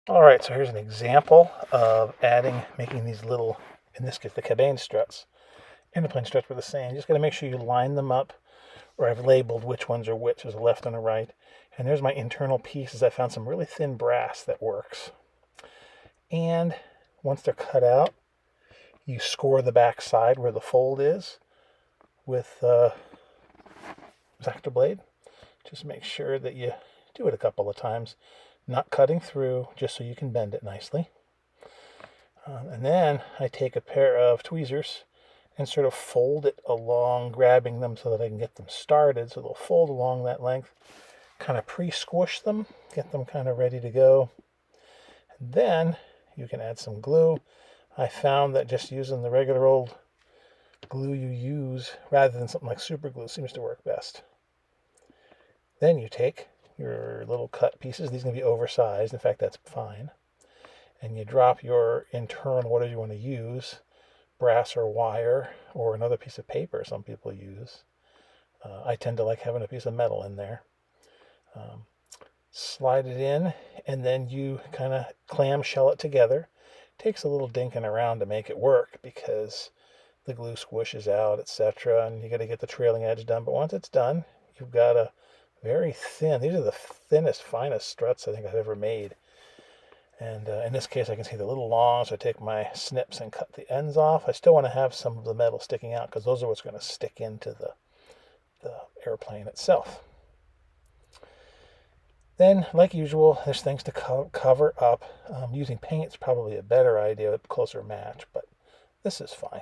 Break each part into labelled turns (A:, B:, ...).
A: All right, so here's an example of making these little, in this case, the cabane struts. Interplane struts were the same. Just got to make sure you line them up, or I've labeled which ones are which. There's a left and a right. And there's my internal pieces. I found some really thin brass that works. And once they're cut out, you score the back side where the fold is with X-Acto blade. Just make sure that you do it a couple of times, not cutting through, just so you can bend it nicely. And then I take a pair of tweezers and sort of fold it along, grabbing them so that I can get them started. So they'll fold along that length, kind of pre-squish them, get them kind of ready to go. And then you can add some glue. I found that just using the regular old glue you use rather than something like super glue seems to work best. Then you take your little cut pieces. These are going to be oversized. In fact, that's fine. And you drop your internal, whatever you want to use, brass or wire, or another piece of paper some people use. I tend to like having a piece of metal in there. Slide it in, and then you kind of clamshell it together. It takes a little dinking around to make it work because the glue squishes out, etc., and you got to get the trailing edge done. But once it's done, you've got a very thin, these are the thinnest, finest struts I think I've ever made. And in this case, I can see they're a little long, so I take my snips and cut the ends off. I still want to have some of the metal sticking out because those are what's going to stick into the airplane itself. Then, like usual, there's things to cover up. Using paint is probably a better idea, a closer match, but this is fine.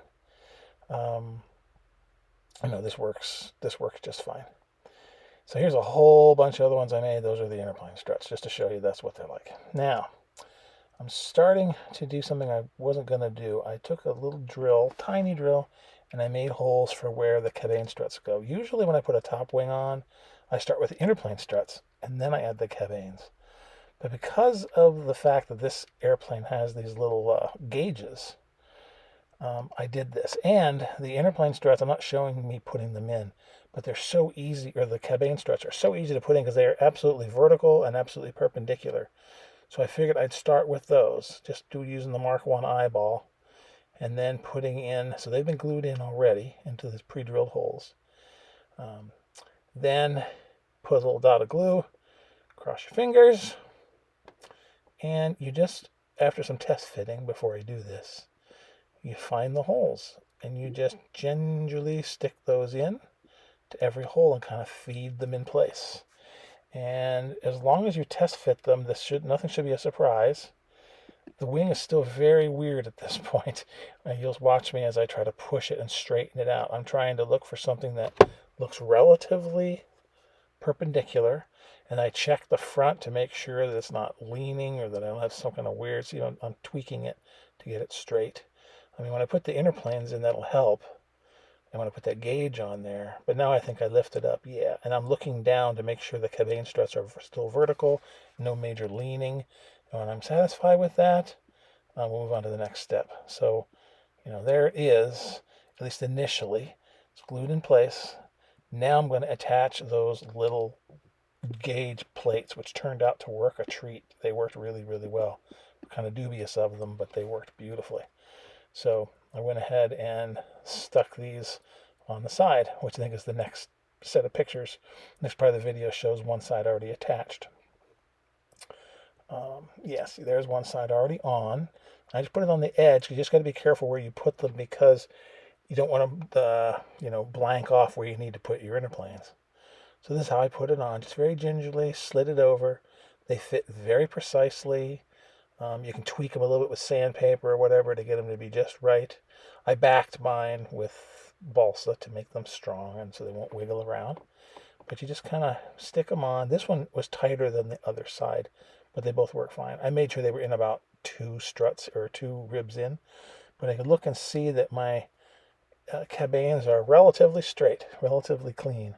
A: I know this works just fine. So here's a whole bunch of other ones I made. Those are the interplane struts, just to show you that's what they're like. Now, I'm starting to do something I wasn't going to do. I took a little drill, tiny drill, and I made holes for where the cabane struts go. Usually when I put a top wing on, I start with the interplane struts, and then I add the cabanes. But because of the fact that this airplane has these little gauges, I did this. And the interplane struts, I'm not showing me putting them in, but they're so easy, or the cabane struts are so easy to put in because they are absolutely vertical and absolutely perpendicular. So I figured I'd start with those, just using the Mark 1 eyeball, and then putting in, so they've been glued in already into these pre-drilled holes. Then put a little dot of glue, cross your fingers, and you just, after some test fitting before I do this, you find the holes, and you just gingerly stick those in to every hole and kind of feed them in place. And as long as you test fit them, nothing should be a surprise. The wing is still very weird at this point. You'll watch me as I try to push it and straighten it out. I'm trying to look for something that looks relatively perpendicular, and I check the front to make sure that it's not leaning or that I don't have some kind of weird, I'm tweaking it to get it straight. I mean, when I put the interplanes in, that'll help. I want to put that gauge on there, but now I think I lift it up, yeah. And I'm looking down to make sure the cabane struts are still vertical, no major leaning. And when I'm satisfied with that, we'll move on to the next step. So, there it is, at least initially. It's glued in place. Now I'm going to attach those little gauge plates, which turned out to work a treat. They worked really, really well. I'm kind of dubious of them, but they worked beautifully. So I went ahead and stuck these on the side, which I think is the next set of pictures. Next part of the video shows one side already attached. See, there's one side already on. I just put it on the edge. You just got to be careful where you put them because you don't want them to, blank off where you need to put your interplanes. So this is how I put it on. Just very gingerly, slid it over. They fit very precisely. You can tweak them a little bit with sandpaper or whatever to get them to be just right. I backed mine with balsa to make them strong and so they won't wiggle around. But you just kind of stick them on. This one was tighter than the other side, but they both work fine. I made sure they were in about 2 struts or 2 ribs in, but I could look and see that my cabanes are relatively straight, relatively clean.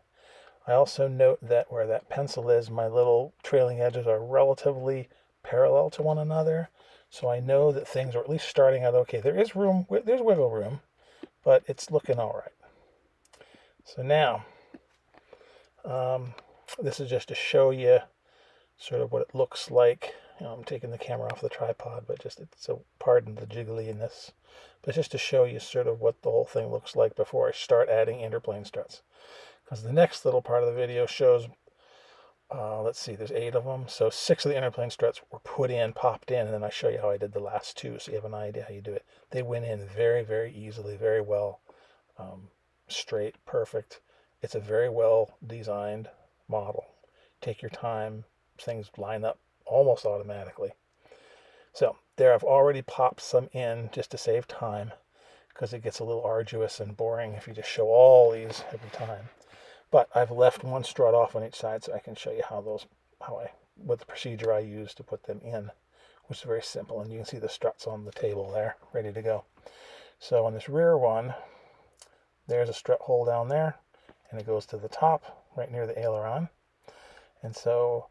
A: I also note that where that pencil is, my little trailing edges are relatively parallel to one another, so I know that things are at least starting out okay. There's wiggle room, but it's looking all right. So now, this is just to show you sort of what it looks like. I'm taking the camera off the tripod, but just so pardon the jiggliness, but just to show you sort of what the whole thing looks like before I start adding interplane struts. Because the next little part of the video shows, let's see, there's 8 of them. So 6 of the interplane struts were put in, popped in, and then I show you how I did the last 2, so you have an idea how you do it. They went in very, very easily, very well, straight, perfect. It's a very well designed model. Take your time, things line up almost automatically. So there, I've already popped some in just to save time, because it gets a little arduous and boring if you just show all these every time. But I've left one strut off on each side so I can show you what the procedure I use to put them in, which is very simple. And you can see the struts on the table there, ready to go. So on this rear one, there's a strut hole down there, and it goes to the top, right near the aileron. And so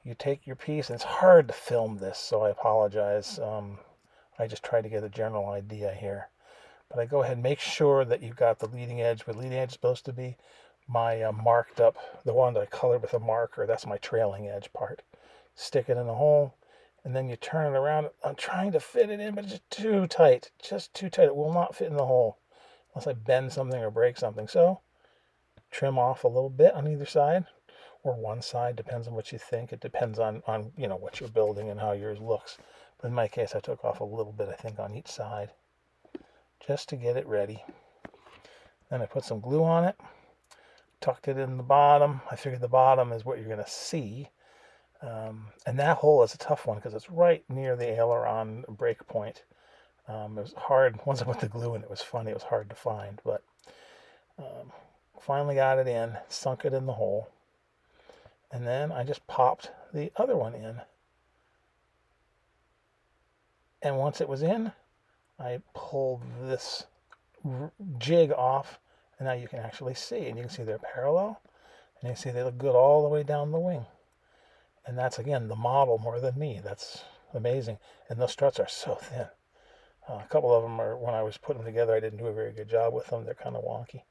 A: you take your piece, and it's hard to film this, so I apologize. I just tried to get a general idea here. But I go ahead and make sure that you've got the leading edge where the leading edge is supposed to be. My marked up, the one that I colored with a marker, that's my trailing edge part. Stick it in the hole, and then you turn it around. I'm trying to fit it in, but it's just too tight. Just too tight. It will not fit in the hole unless I bend something or break something. So trim off a little bit on either side, or one side, depends on what you think. It depends on what you're building and how yours looks. But in my case, I took off a little bit, I think, on each side, just to get it ready. Then I put some glue on it, tucked it in the bottom. I figured the bottom is what you're going to see. And that hole is a tough one because it's right near the aileron break point. It was hard. Once I put the glue in, it was funny. It was hard to find, but finally got it in, sunk it in the hole. And then I just popped the other one in. And once it was in, I pulled this jig off, and now you can actually see. And you can see they're parallel, and you can see they look good all the way down the wing. And that's, again, the model more than me. That's amazing. And those struts are so thin. A couple of them are, when I was putting them together, I didn't do a very good job with them. They're kind of wonky.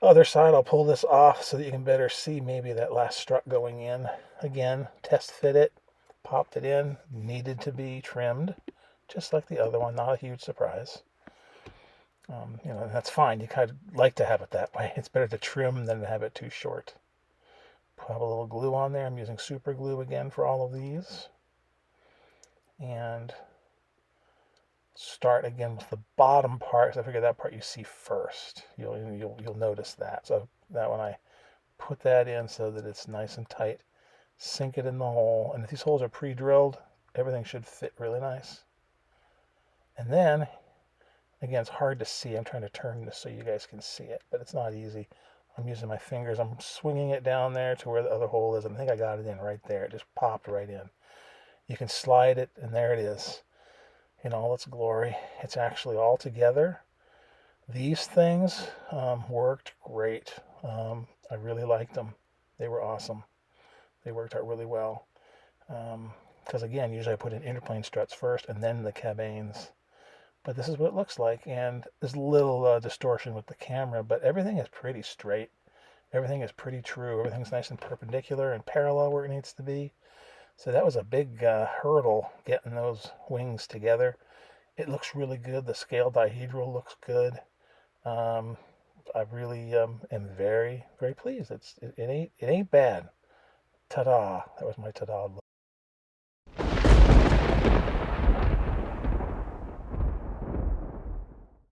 A: Other side, I'll pull this off so that you can better see maybe that last strut going in. Again, test fit it, popped it in, needed to be trimmed, just like the other one. Not a huge surprise. That's fine. You kind of like to have it that way. It's better to trim than to have it too short. Put a little glue on there. I'm using super glue again for all of these. And start again with the bottom part. So I figure that part you see first. You'll notice that. So that when I put that in so that it's nice and tight, sink it in the hole. And if these holes are pre-drilled, everything should fit really nice. And then, again, it's hard to see. I'm trying to turn this so you guys can see it, but it's not easy. I'm using my fingers. I'm swinging it down there to where the other hole is. I think I got it in right there. It just popped right in. You can slide it, and there it is in all its glory. It's actually all together. These things worked great. I really liked them. They were awesome. They worked out really well. Because again, usually I put in interplane struts first and then the cabanes. But this is what it looks like, and there's a little distortion with the camera, but everything is pretty straight. Everything is pretty true. Everything's nice and perpendicular and parallel where it needs to be. So that was a big hurdle getting those wings together. It looks really good. The scale dihedral looks good. I really am very, very pleased. It ain't bad. Ta-da! That was my ta-da look.